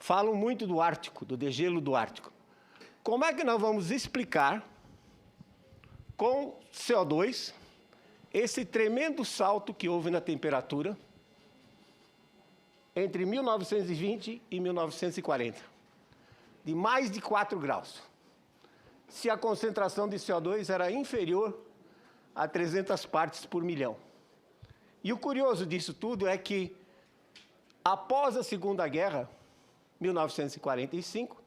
falam muito do Ártico, do degelo do Ártico. Como é que nós vamos explicar, com CO2, esse tremendo salto que houve na temperatura entre 1920 e 1940, de mais de 4 graus, se a concentração de CO2 era inferior a 300 partes por milhão? E o curioso disso tudo é que, após a Segunda Guerra, 1945,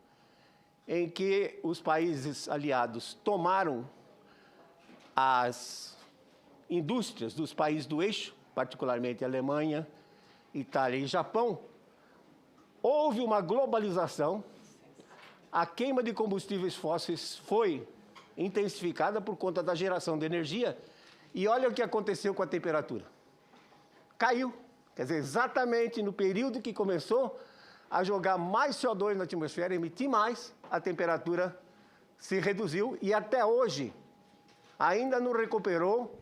em que os países aliados tomaram as indústrias dos países do eixo, particularmente Alemanha, Itália e Japão, houve uma globalização, a queima de combustíveis fósseis foi intensificada por conta da geração de energia, e olha o que aconteceu com a temperatura. Caiu. Quer dizer, exatamente no período que começou a jogar mais CO2 na atmosfera, emitir mais, a temperatura se reduziu e até hoje ainda não recuperou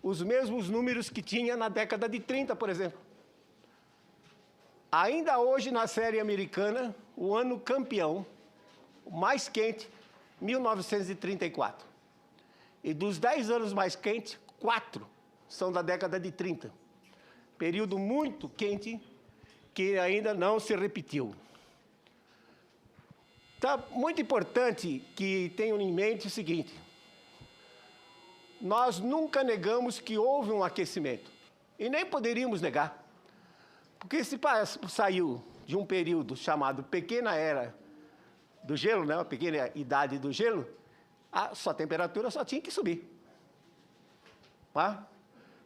os mesmos números que tinha na década de 30, por exemplo. Ainda hoje, na série americana, o ano campeão, o mais quente, 1934. E dos 10 anos mais quentes, 4 são da década de 30. Período muito quente, que ainda não se repetiu. Então, muito importante que tenham em mente o seguinte: nós nunca negamos que houve um aquecimento, e nem poderíamos negar, porque se saiu de um período chamado Pequena Era do Gelo, né, a Pequena Idade do Gelo, a sua temperatura só tinha que subir. Tá?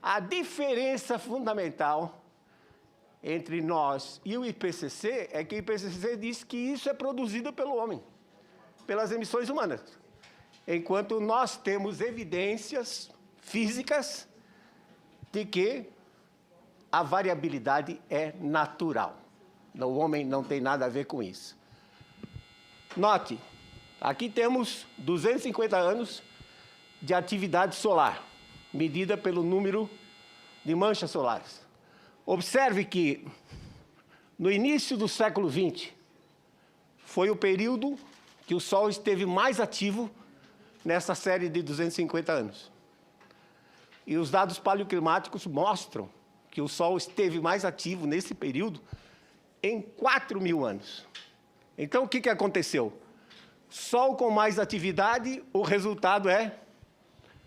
A diferença fundamental entre nós e o IPCC é que o IPCC diz que isso é produzido pelo homem, pelas emissões humanas, enquanto nós temos evidências físicas de que a variabilidade é natural. O homem não tem nada a ver com isso. Note, aqui temos 250 anos de atividade solar, medida pelo número de manchas solares. Observe que, no início do século XX, foi o período que o Sol esteve mais ativo nessa série de 250 anos. E os dados paleoclimáticos mostram que o Sol esteve mais ativo nesse período em 4.000 anos. Então, o que aconteceu? Sol com mais atividade, o resultado é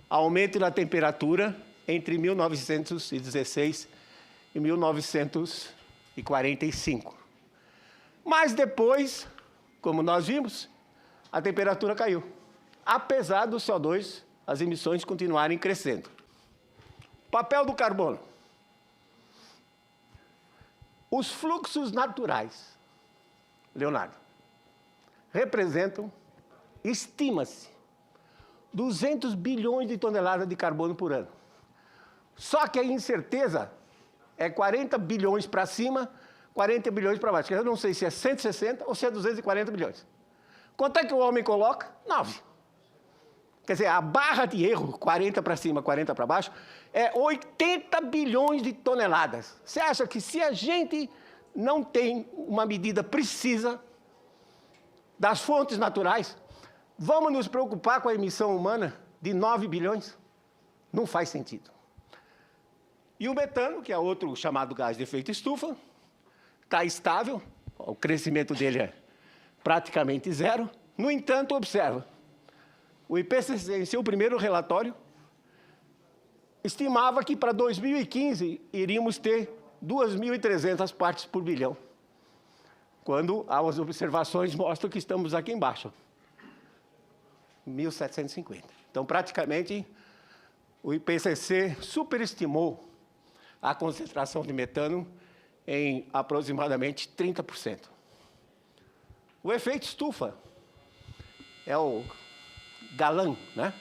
aumento na temperatura entre 1916 e 1945. Mas depois, como nós vimos, a temperatura caiu. Apesar do CO2, as emissões continuarem crescendo. Papel do carbono. Os fluxos naturais, Leonardo, representam, estima-se, 200 bilhões de toneladas de carbono por ano. Só que a incerteza é 40 bilhões para cima, 40 bilhões para baixo. Eu não sei se é 160 ou se é 240 bilhões. Quanto é que o homem coloca? 9. Quer dizer, a barra de erro, 40 para cima, 40 para baixo, é 80 bilhões de toneladas. Você acha que se a gente não tem uma medida precisa das fontes naturais, vamos nos preocupar com a emissão humana de 9 bilhões? Não faz sentido. E o metano, que é outro chamado gás de efeito estufa, está estável, o crescimento dele é praticamente zero. No entanto, observa, o IPCC, em seu primeiro relatório, estimava que para 2015 iríamos ter 2.300 partes por bilhão, quando as observações mostram que estamos aqui embaixo, 1.750. Então, praticamente, o IPCC superestimou a concentração de metano em aproximadamente 30%. O efeito estufa é o galã, né,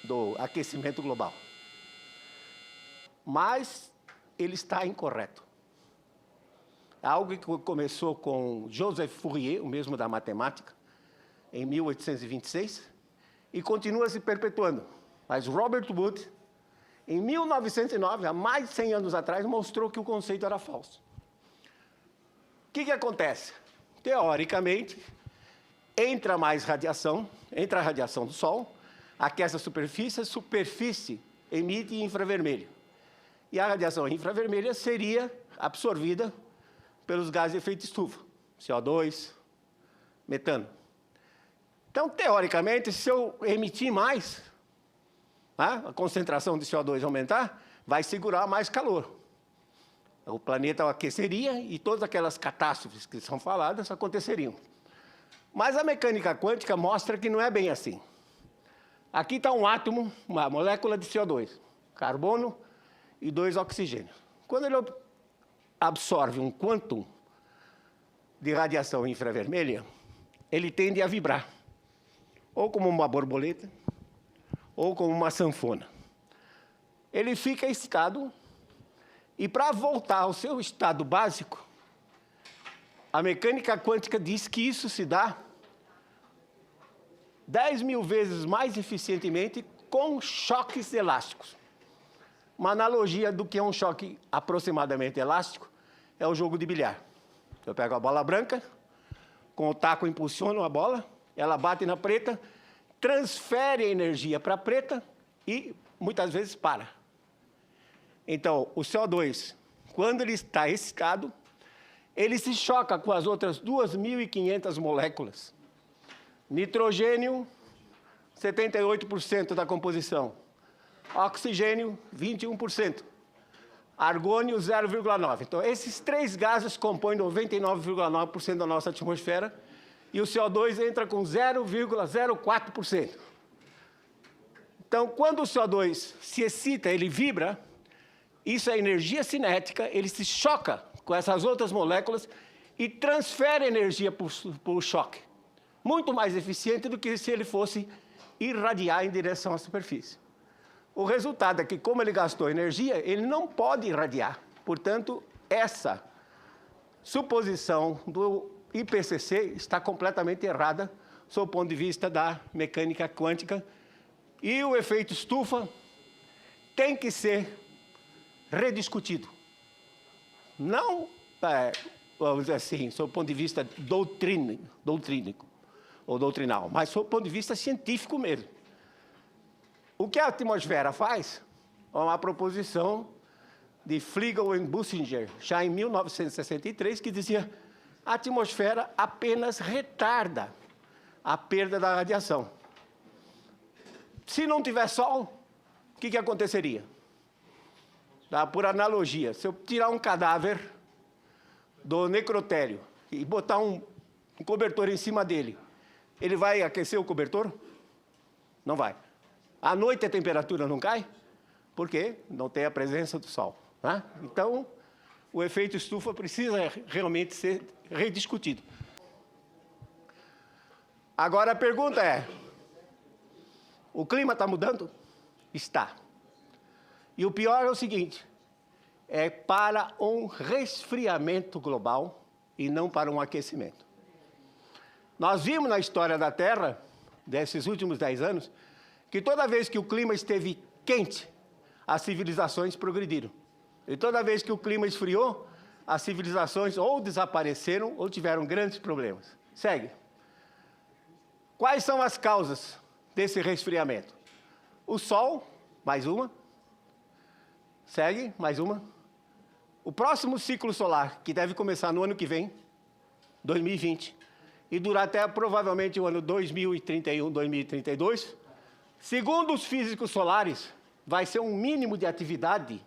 do aquecimento global. Mas ele está incorreto. Algo que começou com Joseph Fourier, o mesmo da matemática, em 1826, e continua se perpetuando. Mas Robert Wood, em 1909, há mais de 100 anos atrás, mostrou que o conceito era falso. O que acontece? teoricamente, entra a radiação do Sol, aquece a superfície emite infravermelho. E a radiação infravermelha seria absorvida pelos gases de efeito estufa, CO2, metano. Então, teoricamente, se eu emitir mais, a concentração de CO2 aumentar, vai segurar mais calor. O planeta aqueceria e todas aquelas catástrofes que são faladas aconteceriam. Mas a mecânica quântica mostra que não é bem assim. Aqui está um átomo, uma molécula de CO2, carbono e 2 oxigênios. Quando ele absorve um quantum de radiação infravermelha, ele tende a vibrar, ou como uma borboleta, ou como uma sanfona. Ele fica excitado, e para voltar ao seu estado básico, a mecânica quântica diz que isso se dá 10.000 vezes mais eficientemente com choques elásticos. Uma analogia do que é um choque aproximadamente elástico é o jogo de bilhar. Eu pego a bola branca, com o taco impulsiono a bola, ela bate na preta, transfere a energia para a preta e muitas vezes para. Então, o CO2, quando ele está excitado, ele se choca com as outras 2.500 moléculas. Nitrogênio, 78% da composição. Oxigênio, 21%. Argônio, 0,9%. Então, esses três gases compõem 99,9% da nossa atmosfera e o CO2 entra com 0,04%. Então, quando o CO2 se excita, ele vibra, isso é energia cinética, ele se choca com essas outras moléculas e transfere energia por choque. Muito mais eficiente do que se ele fosse irradiar em direção à superfície. O resultado é que, como ele gastou energia, ele não pode irradiar. Portanto, essa suposição do IPCC está completamente errada, sob o ponto de vista da mecânica quântica. E o efeito estufa tem que ser rediscutido. Não, vamos dizer assim, sob o ponto de vista doutrinico, ou doutrinal, mas sob o ponto de vista científico mesmo. O que a atmosfera faz é uma proposição de Flegel e Bussinger, já em 1963, que dizia: a atmosfera apenas retarda a perda da radiação. Se não tiver sol, o que aconteceria? Por analogia, se eu tirar um cadáver do necrotério e botar um cobertor em cima dele, ele vai aquecer o cobertor? Não vai. À noite a temperatura não cai? Por quê? Não tem a presença do sol. Né? Então, o efeito estufa precisa realmente ser rediscutido. Agora a pergunta é: o clima está mudando? Está. E o pior é o seguinte: é para um resfriamento global e não para um aquecimento. Nós vimos na história da Terra, desses últimos 10 anos, que toda vez que o clima esteve quente, as civilizações progrediram. E toda vez que o clima esfriou, as civilizações ou desapareceram ou tiveram grandes problemas. Segue. Quais são as causas desse resfriamento? O Sol, mais uma. Segue, mais uma. O próximo ciclo solar, que deve começar no ano que vem, 2020, e durar até provavelmente o ano 2031, 2032, segundo os físicos solares, vai ser um mínimo de atividade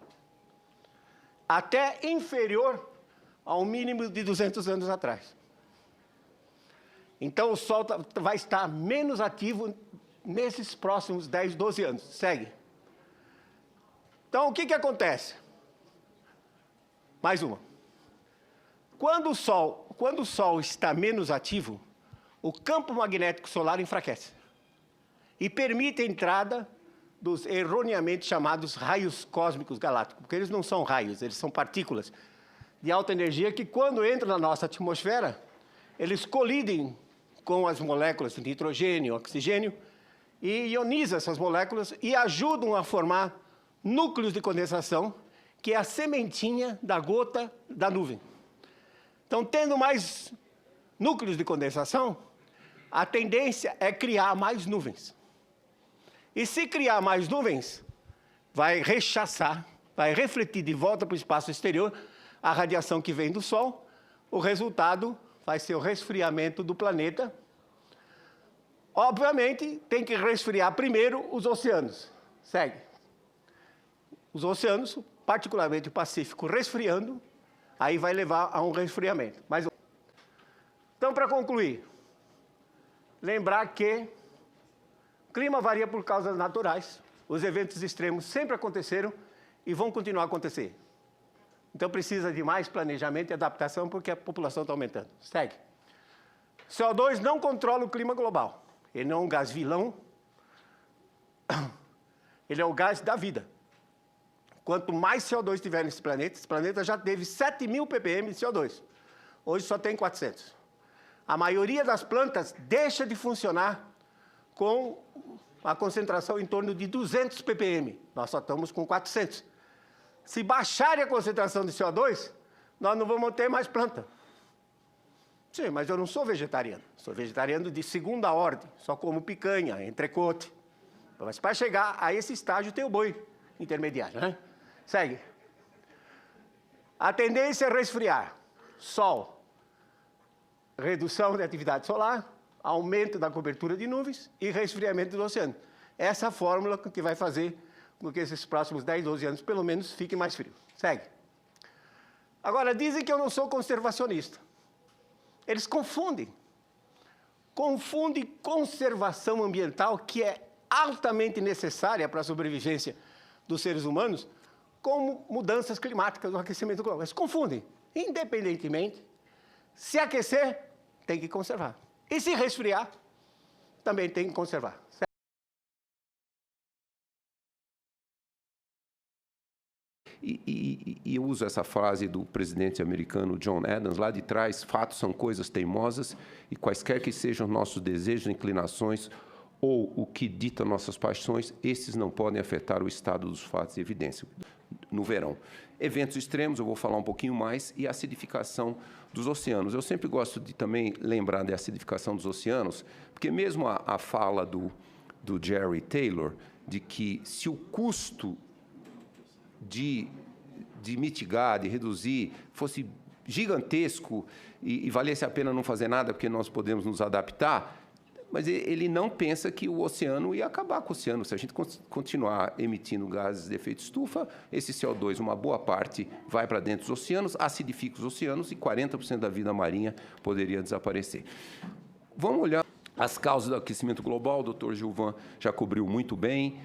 até inferior ao mínimo de 200 anos atrás. Então, o Sol vai estar menos ativo nesses próximos 10, 12 anos. Segue. Então, o que acontece? Mais uma. Quando o Sol está menos ativo, o campo magnético solar enfraquece e permite a entrada dos erroneamente chamados raios cósmicos galácticos, porque eles não são raios, eles são partículas de alta energia que, quando entram na nossa atmosfera, eles colidem com as moléculas de nitrogênio, oxigênio, e ionizam essas moléculas e ajudam a formar núcleos de condensação, que é a sementinha da gota da nuvem. Então, tendo mais núcleos de condensação, a tendência é criar mais nuvens. E se criar mais nuvens, vai rechaçar, vai refletir de volta para o espaço exterior a radiação que vem do Sol. O resultado vai ser o resfriamento do planeta. Obviamente, tem que resfriar primeiro os oceanos. Segue. Os oceanos, particularmente o Pacífico, resfriando, aí vai levar a um resfriamento. Então, para concluir, lembrar que o clima varia por causas naturais, os eventos extremos sempre aconteceram e vão continuar a acontecer. Então, precisa de mais planejamento e adaptação porque a população está aumentando. Segue. CO2 não controla o clima global. Ele não é um gás vilão, ele é o gás da vida. Quanto mais CO2 tiver nesse planeta já teve 7.000 ppm de CO2. Hoje só tem 400. A maioria das plantas deixa de funcionar com a concentração em torno de 200 ppm. Nós só estamos com 400. Se baixar a concentração de CO2, nós não vamos ter mais planta. Sim, mas eu não sou vegetariano. Sou vegetariano de segunda ordem. Só como picanha, entrecote. Mas para chegar a esse estágio tem o boi intermediário, né? Segue. A tendência é resfriar. Sol. Redução da atividade solar, aumento da cobertura de nuvens e resfriamento do oceano. Essa é a fórmula que vai fazer com que esses próximos 10, 12 anos, pelo menos, fique mais frio. Segue. Agora, dizem que eu não sou conservacionista. Eles confundem. Confundem conservação ambiental, que é altamente necessária para a sobrevivência dos seres humanos, com mudanças climáticas, o aquecimento global. Eles confundem. Independentemente, se aquecer, tem que conservar. E se resfriar, também tem que conservar. E eu uso essa frase do presidente americano John Adams, lá de trás: fatos são coisas teimosas, e quaisquer que sejam nossos desejos, inclinações, ou o que dita nossas paixões, esses não podem afetar o estado dos fatos e evidência. No verão. Eventos extremos, eu vou falar um pouquinho mais, e a acidificação dos oceanos. Eu sempre gosto de também lembrar da acidificação dos oceanos, porque mesmo a fala do Jerry Taylor, de que se o custo de mitigar, de reduzir, fosse gigantesco e valesse a pena não fazer nada porque nós podemos nos adaptar, mas ele não pensa que o oceano ia acabar com o oceano. Se a gente continuar emitindo gases de efeito estufa, esse CO2, uma boa parte, vai para dentro dos oceanos, acidifica os oceanos e 40% da vida marinha poderia desaparecer. Vamos olhar as causas do aquecimento global. O Dr. Gilvan já cobriu muito bem,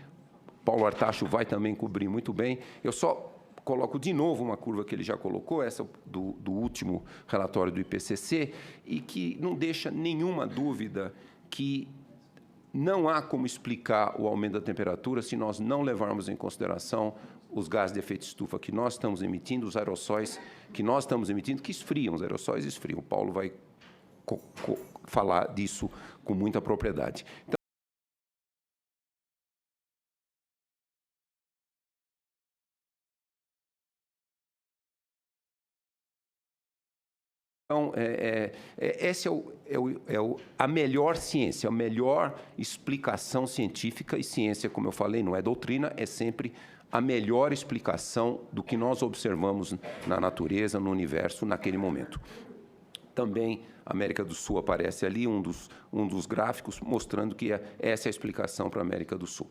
Paulo Artacho vai também cobrir muito bem. Eu só coloco de novo uma curva que ele já colocou, essa do último relatório do IPCC, e que não deixa nenhuma dúvida que não há como explicar o aumento da temperatura se nós não levarmos em consideração os gases de efeito estufa que nós estamos emitindo, os aerossóis que nós estamos emitindo, que esfriam, os aerossóis esfriam. O Paulo vai falar disso com muita propriedade. Então, essa a melhor ciência, a melhor explicação científica, e ciência, como eu falei, não é doutrina, é sempre a melhor explicação do que nós observamos na natureza, no universo, naquele momento. Também a América do Sul aparece ali, um dos gráficos mostrando que essa é a explicação para a América do Sul.